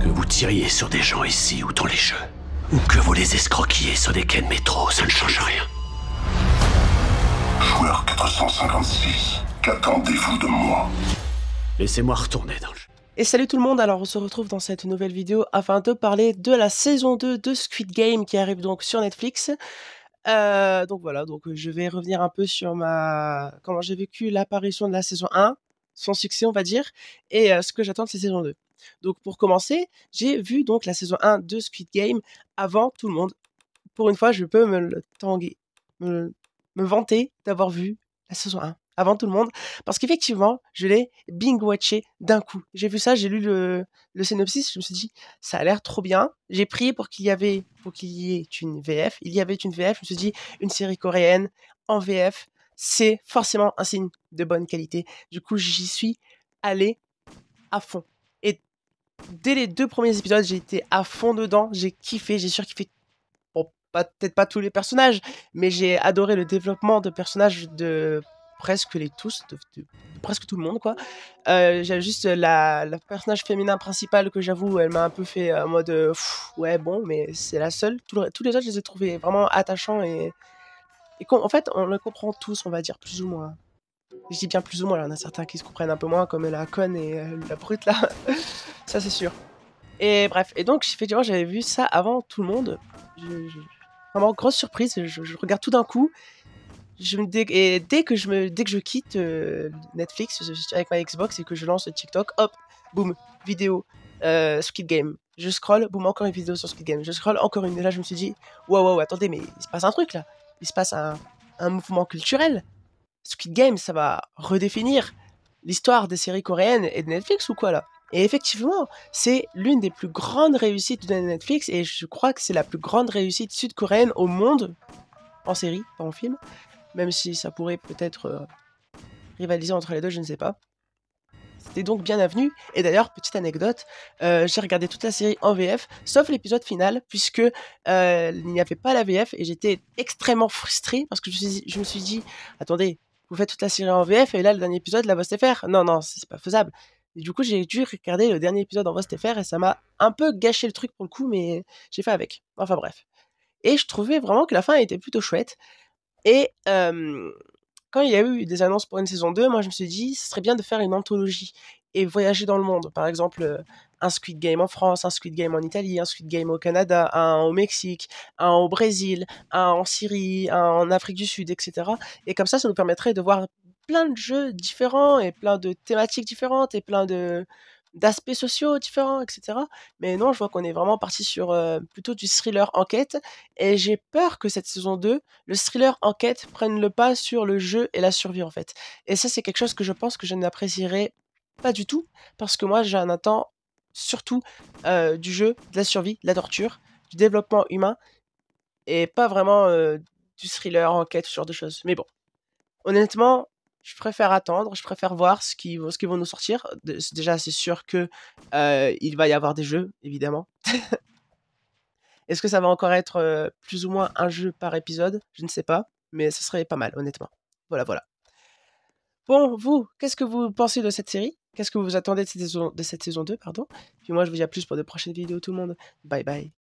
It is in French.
Que vous tiriez sur des gens ici ou dans les jeux, ou que vous les escroquiez sur des quais de métro, ça ne change rien. Joueur 456, qu'attendez-vous de moi? Laissez-moi retourner dans le jeu. Et salut tout le monde, alors on se retrouve dans cette nouvelle vidéo afin de parler de la saison 2 de Squid Game qui arrive donc sur Netflix. Donc voilà, je vais revenir un peu sur comment j'ai vécu l'apparition de la saison 1, son succès on va dire, et ce que j'attends de cette saison 2. Donc pour commencer, j'ai vu donc la saison 1 de Squid Game avant tout le monde. Pour une fois, je peux me vanter d'avoir vu la saison 1 avant tout le monde, parce qu'effectivement, je l'ai binge-watché d'un coup. J'ai vu ça, j'ai lu le synopsis, je me suis dit, ça a l'air trop bien. J'ai prié pour qu'il y ait une VF. Il y avait une VF, je me suis dit, une série coréenne en VF, c'est forcément un signe de bonne qualité. Du coup, j'y suis allée à fond. Et dès les 2 premiers épisodes, j'ai été à fond dedans, j'ai kiffé, j'ai surkiffé. Bon, peut-être pas tous les personnages, mais j'ai adoré le développement de personnages de presque presque tout le monde, quoi. J'avais juste la personnage féminin principal que j'avoue, elle m'a un peu fait en mode ouais, bon, mais c'est la seule. Tous les autres, je les ai trouvés vraiment attachants et en fait, on les comprend tous, on va dire, plus ou moins. Je dis bien plus ou moins, il y en a certains qui se comprennent un peu moins, comme la conne et la brute là. Ça, c'est sûr. Et bref, et donc, effectivement, j'avais vu ça avant tout le monde. Vraiment, grosse surprise, je regarde tout d'un coup. Et dès que je quitte Netflix avec ma Xbox et que je lance TikTok, hop, boum, vidéo, Squid Game. Je scroll, boum, encore une vidéo sur Squid Game. Je scroll, encore une. Et là, je me suis dit, wow, attendez, mais il se passe un truc là. Il se passe un mouvement culturel. Squid Game, ça va redéfinir l'histoire des séries coréennes et de Netflix ou quoi là? Et effectivement, c'est l'une des plus grandes réussites de Netflix et je crois que c'est la plus grande réussite sud-coréenne au monde, en série, pas en film. Même si ça pourrait peut-être rivaliser entre les deux, je ne sais pas. C'était donc bien avenu. Et d'ailleurs, petite anecdote, j'ai regardé toute la série en VF, sauf l'épisode final, puisque il n'y avait pas la VF, et j'étais extrêmement frustrée, parce que je me suis dit, attendez, vous faites toute la série en VF, et là, le dernier épisode, la voix STFR. Non, c'est pas faisable. Et du coup, j'ai dû regarder le dernier épisode en voix STFR, et ça m'a un peu gâché le truc pour le coup, mais j'ai fait avec. Enfin bref. Et je trouvais vraiment que la fin était plutôt chouette. Et quand il y a eu des annonces pour une saison 2, moi je me suis dit, ce serait bien de faire une anthologie et voyager dans le monde. Par exemple, un Squid Game en France, un Squid Game en Italie, un Squid Game au Canada, un au Mexique, un au Brésil, un en Syrie, un en Afrique du Sud, etc. Et comme ça nous permettrait de voir plein de jeux différents et plein de thématiques différentes et plein d'aspects sociaux différents, etc. Mais non, je vois qu'on est vraiment parti sur plutôt du thriller enquête, et j'ai peur que cette saison 2, le thriller enquête prenne le pas sur le jeu et la survie en fait. Et ça, c'est quelque chose que je pense que je n'apprécierais pas du tout, parce que moi j'en attends surtout du jeu, de la survie, de la torture, du développement humain, et pas vraiment du thriller enquête, ce genre de choses. Mais bon, honnêtement, je préfère attendre, je préfère voir ce qu'ils vont nous sortir. Déjà, c'est sûr que il va y avoir des jeux, évidemment. Est-ce que ça va encore être plus ou moins un jeu par épisode? Je ne sais pas, mais ce serait pas mal, honnêtement. Voilà. Bon, vous, qu'est-ce que vous pensez de cette série? Qu'est-ce que vous attendez de cette saison 2, pardon? Puis moi, je vous dis à plus pour de prochaines vidéos, tout le monde. Bye bye.